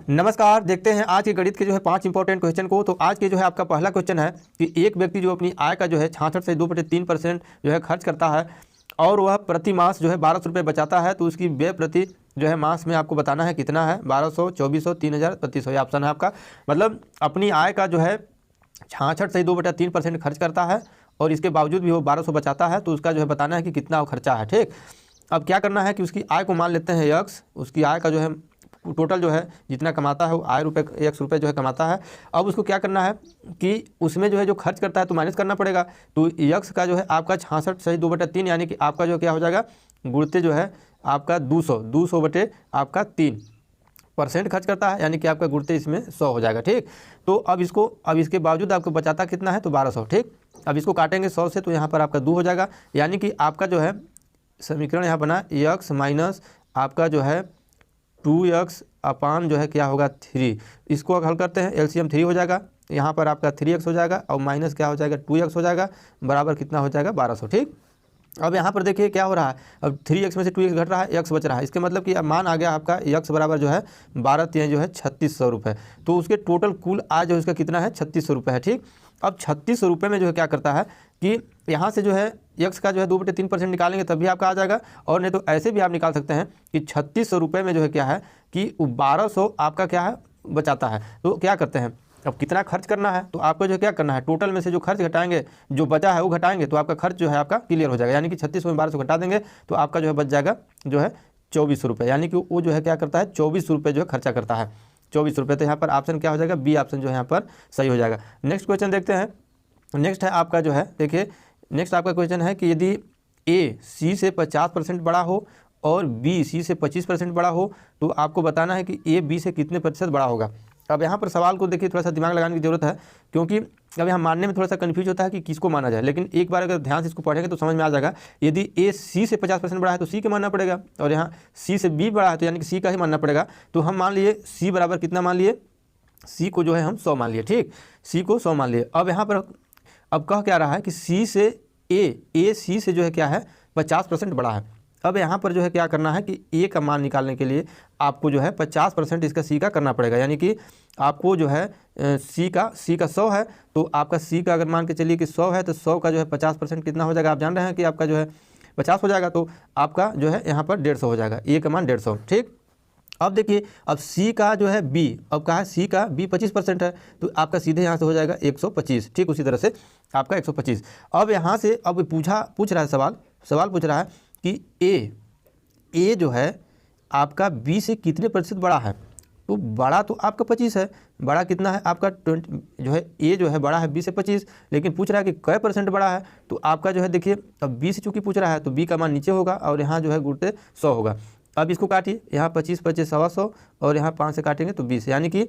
नमस्कार। देखते हैं आज के गणित के जो है 5 इंपॉर्टेंट क्वेश्चन को। तो आज के जो है आपका पहला क्वेश्चन है कि एक व्यक्ति जो अपनी आय का जो है 66 से 2/3% जो है खर्च करता है और वह प्रति मास जो है 1200 रुपये बचाता है, तो उसकी व्यय प्रति जो है मास में आपको बताना है कितना है। 1200, 2400, 3000, 3500 ये ऑप्शन है आपका। मतलब अपनी आय का जो है 66 से 2/3% खर्च करता है और इसके बावजूद भी वो 1200 बचाता है, तो उसका जो है बताना है कि कितना वो खर्चा है। ठीक, अब क्या करना है कि उसकी आय को मान लेते हैं यक्स। उसकी आय का जो है टोटल जो है जितना कमाता है वो आय रुपये एक्स रुपये जो है कमाता है। अब उसको क्या करना है कि उसमें जो है जो खर्च करता है तो माइनस करना पड़ेगा। तो यक्स का जो है आपका 66 से 2/3 यानी कि आपका जो क्या हो जाएगा, गुणते जो है आपका 200 बटे आपका 3% खर्च करता है, यानी कि आपका गुणते इसमें 100 हो जाएगा। ठीक, तो अब इसके बावजूद आपको बचाता कितना है तो 1200। ठीक, अब इसको काटेंगे 100 से तो यहाँ पर आपका 2 हो जाएगा, यानी कि आपका जो है समीकरण यहाँ बना यक्स माइनस आपका जो है 2x अपान जो है क्या होगा 3। इसको हल करते हैं, एलसीएम 3 हो जाएगा, यहाँ पर आपका 3x हो जाएगा और माइनस क्या हो जाएगा 2x हो जाएगा, बराबर कितना हो जाएगा 1200। ठीक, अब यहाँ पर देखिए क्या हो रहा है, अब 3x में से 2x घट रहा है, x बच रहा है। इसके मतलब कि अब मान आ गया आपका x बराबर जो है 12 3 जो है 3600 रुपये। तो उसके टोटल कुल आज जो इसका कितना है 3600 रुपये है। ठीक, अब 3600 रुपये में जो है क्या करता है कि यहाँ से जो है x का जो है 2/3% निकालेंगे तब भी आपका आ जाएगा, और नहीं तो ऐसे भी आप निकाल सकते हैं कि 3600 रुपये में जो है क्या है कि 1200 आपका क्या है बचाता है। तो क्या करते हैं, अब कितना खर्च करना है तो आपको जो क्या करना है, टोटल में से जो खर्च घटाएंगे, जो बचा है वो घटाएंगे तो आपका खर्च जो है आपका क्लियर हो जाएगा। यानी कि 3600 में 1200 घटा देंगे तो आपका जो है बच जाएगा जो है 2400 रुपये, यानी कि वो जो है क्या करता है 2400 रुपये जो है खर्चा करता है, 2400 रुपये। तो यहाँ पर ऑप्शन क्या हो जाएगा, बी ऑप्शन जो है यहाँ पर सही हो जाएगा। नेक्स्ट क्वेश्चन देखते हैं। नेक्स्ट है आपका जो है देखिए, नेक्स्ट आपका क्वेश्चन है कि यदि ए सी से 50% बड़ा हो और बी सी से 25% बड़ा हो तो आपको बताना है कि ए बी से कितने प्रतिशत बड़ा होगा। अब यहाँ पर सवाल को देखिए थोड़ा सा दिमाग लगाने की ज़रूरत है, क्योंकि अब यहाँ मानने में थोड़ा सा कन्फ्यूज होता है कि किसको माना जाए, लेकिन एक बार अगर ध्यान से इसको पढ़ेंगे तो समझ में आ जाएगा। यदि ए सी से 50% बड़ा है तो सी का मानना पड़ेगा, और यहाँ सी से बी बड़ा है तो यानी कि सी का ही मानना पड़ेगा। तो हम मान लिए सी बराबर कितना मान लिए, सी को जो है हम 100 मान लिए। ठीक, सी को 100 मान लिए। अब यहाँ पर अब कह क्या रहा है कि सी से ए सी से जो है क्या है 50% बड़ा है। अब यहाँ पर जो है क्या करना है कि ए का मान निकालने के लिए आपको जो है 50% इसका सी का करना पड़ेगा, यानी कि आपको जो है सी का 100 है तो आपका सी का अगर मान के चलिए कि 100 है तो 100 का जो है 50% कितना हो जाएगा, आप जान रहे हैं कि आपका जो है 50 हो जाएगा, तो आपका जो है यहाँ पर 150 हो जाएगा, ए का मान 150। ठीक, अब देखिए अब सी का जो है बी, अब कहा है सी का बी 25% है तो आपका सीधे यहाँ से हो जाएगा 125। ठीक, उसी तरह से आपका 125। अब यहाँ से अब पूछ रहा है सवाल पूछ रहा है कि ए जो है आपका बी से कितने प्रतिशत बड़ा है। तो बड़ा तो आपका 25 है, बड़ा कितना है आपका 20 जो है ए जो है बड़ा है बी से 25, लेकिन पूछ रहा है कि कै % बड़ा है। तो आपका जो है देखिए अब बी से चूँकि पूछ रहा है तो बी का मान नीचे होगा और यहाँ जो है गुणते 100 होगा। अब इसको काटिए, यहाँ 25 25 100 और यहाँ 5 से काटेंगे तो 20, यानी कि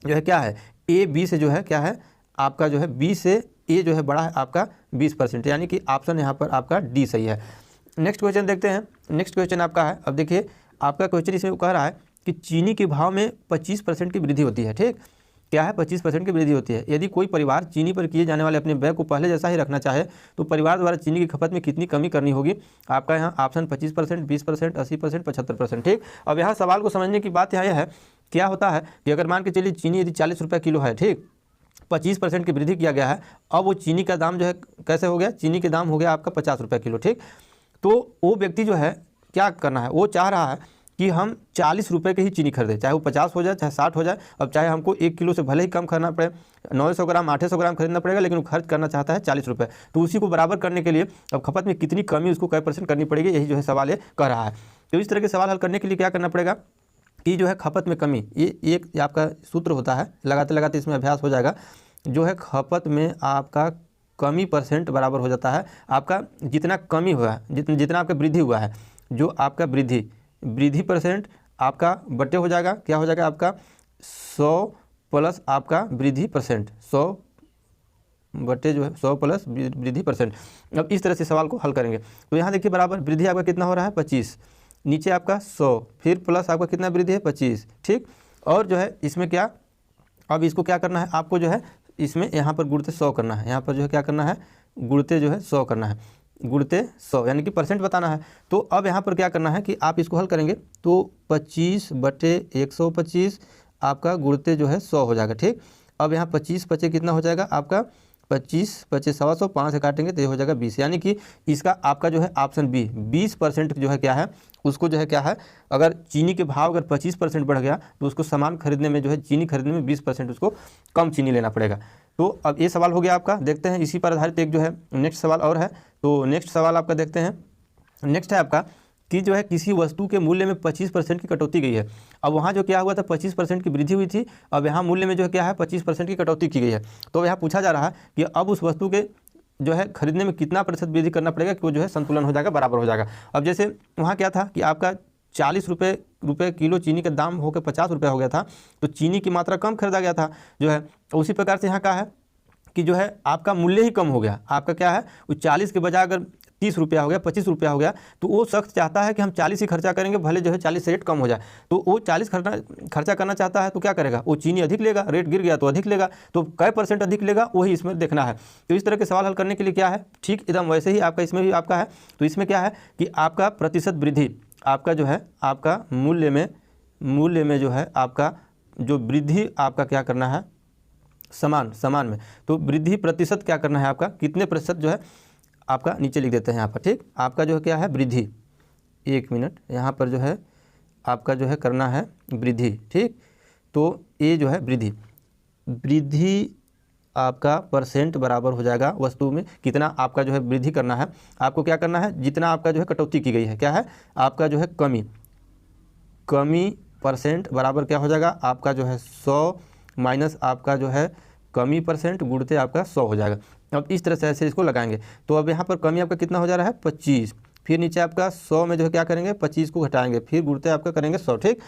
जो है क्या है ए बी से जो है क्या है आपका जो है बी से ए जो है बड़ा है आपका 20%, यानी कि ऑप्शन यहाँ पर आपका डी सही है। नेक्स्ट क्वेश्चन देखते हैं। नेक्स्ट क्वेश्चन आपका है, अब देखिए आपका क्वेश्चन इसमें कह रहा है कि चीनी के भाव में 25% की वृद्धि होती है। ठीक, क्या है 25% की वृद्धि होती है। यदि कोई परिवार चीनी पर किए जाने वाले अपने व्यय को पहले जैसा ही रखना चाहे तो परिवार द्वारा चीनी की खपत में कितनी कमी करनी होगी। आपका यहाँ ऑप्शन 25%, 20%, 80%, 75%। ठीक, अब यहाँ सवाल को समझने की बात यहाँ यह है, क्या होता है कि अगर मान के चलिए चीनी यदि 40 रुपये किलो है, ठीक, 25% की वृद्धि किया गया है, अब वो चीनी का दाम जो है कैसे हो गया, चीनी के दाम हो गया आपका 50 रुपये किलो। ठीक, तो वो व्यक्ति जो है क्या करना है, वो चाह रहा है कि हम 40 रुपये की ही चीनी खरीदें, चाहे वो 50 हो जाए चाहे 60 हो जाए। अब चाहे हमको 1 किलो से भले ही कम करना पड़े, 900 ग्राम 800 ग्राम खरीदना पड़ेगा, लेकिन वो खर्च करना चाहता है 40 रुपये। तो उसी को बराबर करने के लिए अब खपत में कितनी कमी उसको कै % करनी पड़ेगी, यही जो है सवाल ये कह रहा है। तो इस तरह के सवाल हल करने के लिए क्या करना पड़ेगा कि जो है खपत में कमी, ये एक आपका सूत्र होता है, लगाते लगाते इसमें अभ्यास हो जाएगा। जो है खपत में आपका कमी % बराबर हो जाता है आपका जितना कमी हुआ है, जितना आपका वृद्धि हुआ है, जो आपका वृद्धि % आपका बटे हो जाएगा, क्या हो जाएगा आपका 100 प्लस आपका वृद्धि %, 100 बटे जो है 100 प्लस वृद्धि %। अब इस तरह से सवाल को हल करेंगे तो यहाँ देखिए बराबर वृद्धि आपका कितना हो रहा है 25, नीचे आपका 100, फिर प्लस आपका कितना वृद्धि है 25। ठीक, और जो है इसमें क्या, अब इसको क्या करना है आपको जो है इसमें यहाँ पर गुणते 100 करना है, यहाँ पर जो है क्या करना है गुणते जो है 100 करना है, गुणते 100 यानी कि % बताना है। तो अब यहाँ पर क्या करना है कि आप इसको हल करेंगे तो 25 बटे 125 आपका गुणते जो है 100 हो जाएगा। ठीक, अब यहाँ 25 पचे कितना हो जाएगा आपका 25 पचे 125, 5 से काटेंगे तो ये हो जाएगा 20, यानी कि इसका आपका जो है ऑप्शन बी 20% जो है क्या है उसको जो है क्या है, अगर चीनी के भाव अगर 25% बढ़ गया तो उसको सामान खरीदने में जो है चीनी खरीदने में 20% उसको कम चीनी लेना पड़ेगा। तो अब ये सवाल हो गया आपका। देखते हैं इसी पर आधारित एक जो है नेक्स्ट सवाल और है। तो नेक्स्ट सवाल आपका देखते हैं। नेक्स्ट है आपका कि जो है किसी वस्तु के मूल्य में 25% की कटौती गई है। अब वहाँ जो क्या हुआ था 25% की वृद्धि हुई थी, अब यहाँ मूल्य में जो है क्या है 25% की कटौती की गई है। तो यहाँ पूछा जा रहा है कि अब उस वस्तु के जो है खरीदने में कितना प्रतिशत वृद्धि करना पड़ेगा कि वो जो है संतुलन हो जाएगा, बराबर हो जाएगा। अब जैसे वहाँ क्या था कि आपका 40 रुपये किलो चीनी का दाम होकर 50 रुपये हो गया था, तो चीनी की मात्रा कम खरीदा गया था जो है। उसी प्रकार से यहाँ का है कि जो है आपका मूल्य ही कम हो गया, आपका क्या है वो 40 के बजाय अगर 30 रुपया हो गया, 25 रुपया हो गया, तो वो शख्स चाहता है कि हम 40 ही खर्चा करेंगे, भले जो है 40 से रेट कम हो जाए। तो वो 40 खर्चा करना चाहता है तो क्या करेगा, वो चीनी अधिक लेगा, रेट गिर गया तो अधिक लेगा, तो कै % अधिक लेगा वही इसमें देखना है। तो इस तरह के सवाल हल करने के लिए क्या है, ठीक एकदम वैसे ही आपका इसमें भी आपका है। तो इसमें क्या है कि आपका प्रतिशत वृद्धि आपका जो है आपका मूल्य में जो है आपका जो वृद्धि आपका क्या करना है समान में, तो वृद्धि प्रतिशत क्या करना है आपका कितने प्रतिशत जो है आपका नीचे लिख देते हैं यहाँ पर। ठीक, आपका जो है क्या है वृद्धि, 1 मिनट यहाँ पर जो है आपका जो है करना है वृद्धि। ठीक, तो ये जो है वृद्धि आपका % बराबर हो जाएगा वस्तु में कितना आपका जो है वृद्धि करना है, आपको क्या करना है जितना आपका जो है कटौती की गई है, क्या है आपका जो है कमी % बराबर क्या हो जाएगा आपका जो है 100 माइनस आपका जो है कमी % गुणते आपका 100 हो जाएगा। अब इस तरह से ऐसे इसको लगाएंगे। तो अब यहाँ पर कमी आपका कितना हो जा रहा है 25, फिर नीचे आपका 100 में जो है क्या करेंगे 25 को घटाएंगे, फिर गुणते आपका करेंगे 100। ठीक,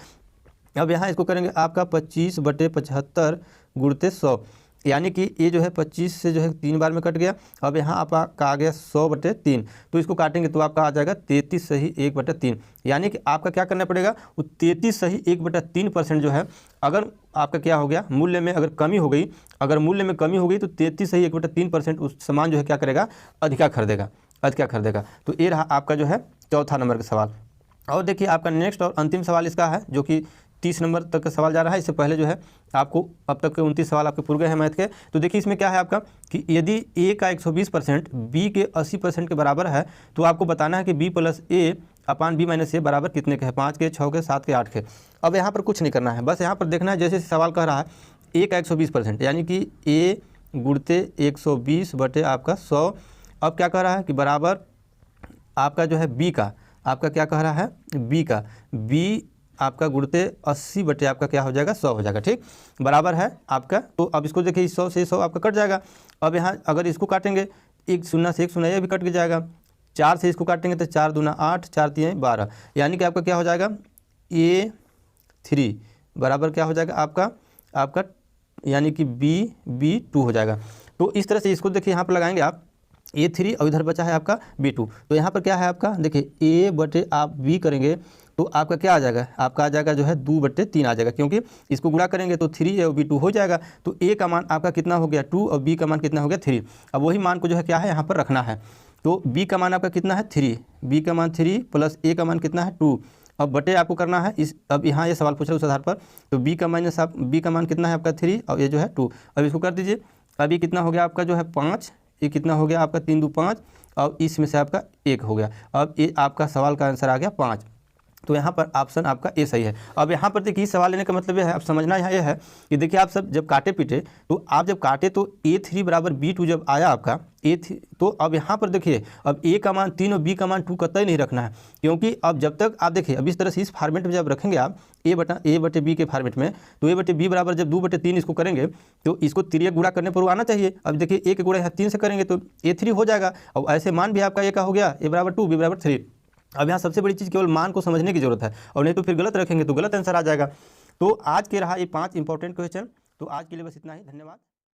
अब यहाँ इसको करेंगे आपका 25/75 गुणते 100, यानी कि ये जो है 25 से जो है 3 बार में कट गया। अब यहाँ आपका आ गया 100/3, तो इसको काटेंगे तो आपका आ जाएगा 33 सही 1/3, यानी कि आपका क्या करना पड़ेगा वो 33 सही 1/3% जो है अगर आपका क्या हो गया मूल्य में अगर कमी हो गई, अगर मूल्य में कमी हो गई तो 33 सही 1/3% उस सामान जो है क्या करेगा अधिका खरीदेगा। तो ये रहा आपका जो है चौथा नंबर का सवाल। और देखिए आपका नेक्स्ट और अंतिम सवाल इसका है जो कि 30 नंबर तक का सवाल जा रहा है। इससे पहले जो है आपको अब तक के 29 सवाल आपके पूरे गए हैं मैथ के। तो देखिए इसमें क्या है आपका कि यदि a का 120% b के 80% के बराबर है तो आपको बताना है कि b + a/b - a बराबर कितने के हैं, 5 के, 6 के, 7 के, 8 के। अब यहाँ पर कुछ नहीं करना है, बस यहाँ पर देखना है जैसे सवाल कह रहा है a का 120% यानी कि a गुणते 120 बटे आपका 100। अब क्या कह रहा है कि बराबर आपका जो है b का आपका क्या कह रहा है b आपका गुणते 80 बटे आपका क्या हो जाएगा 100 हो जाएगा। ठीक, बराबर है आपका। तो अब इसको देखिए 100 से 100 आपका कट जाएगा। अब यहाँ अगर इसको काटेंगे 1 शून्य से 1 शून्य ये भी कट के जाएगा, 4 से इसको काटेंगे तो 4 दूना 8, 4 3 12, यानी कि आपका क्या हो जाएगा A3 बराबर क्या हो जाएगा आपका यानी कि B2 हो जाएगा। तो इस तरह से इसको देखिए यहाँ पर लगाएंगे आप A3 और इधर बचा है आपका B2। तो यहाँ पर क्या है आपका देखिए A बटे आप B करेंगे तो आपका क्या आ जाएगा, आपका आ जाएगा जो है 2/3 आ जाएगा, क्योंकि इसको गुणा करेंगे तो 3 और B2 हो जाएगा। तो A का मान आपका कितना हो गया 2 और B का मान कितना हो गया 3। अब वही मान को जो है क्या है यहाँ पर रखना है। तो B का मान आपका कितना है 3, B का मान 3 प्लस A का मान कितना है 2। अब बटे आपको करना है इस, अब यहाँ ये सवाल पूछ रहे हैं उस आधार पर। तो B का मान कितना है आपका 3 और ये जो है 2। अब इसको कर दीजिए, अब ये कितना हो गया आपका जो है 5, ये कितना हो गया आपका 3 2 5 और इसमें से आपका 1 हो गया। अब ये आपका सवाल का आंसर आ गया 5। तो यहाँ पर ऑप्शन आपका ए सही है। अब यहाँ पर देखिए सवाल लेने का मतलब यह है, अब समझना यहाँ यह है कि देखिए आप सब जब काटे पीटे तो आप जब काटे तो A3 बराबर B2 जब आया आपका A3, तो अब यहाँ पर देखिए अब A का मान 3 और B का मान 2 कतई नहीं रखना है, क्योंकि अब जब तक आप देखिए अब इस तरह से इस फॉर्मेट में जब रखेंगे आप A बटे B के फॉर्मेट में, तो A बटे B बराबर जब 2/3 इसको करेंगे तो इसको 3 गुणा करने पर वो आना चाहिए। अब देखिए A के गुणा यहाँ 3 से करेंगे तो A3 हो जाएगा। अब ऐसे मान भी आपका A का हो गया A बराबर 2 B बराबर 3। अब यहाँ सबसे बड़ी चीज़ केवल मान को समझने की जरूरत है, और नहीं तो फिर गलत रखेंगे तो गलत आंसर आ जाएगा। तो आज के रहा ये 5 इंपॉर्टेंट क्वेश्चन। तो आज के लिए बस इतना ही, धन्यवाद।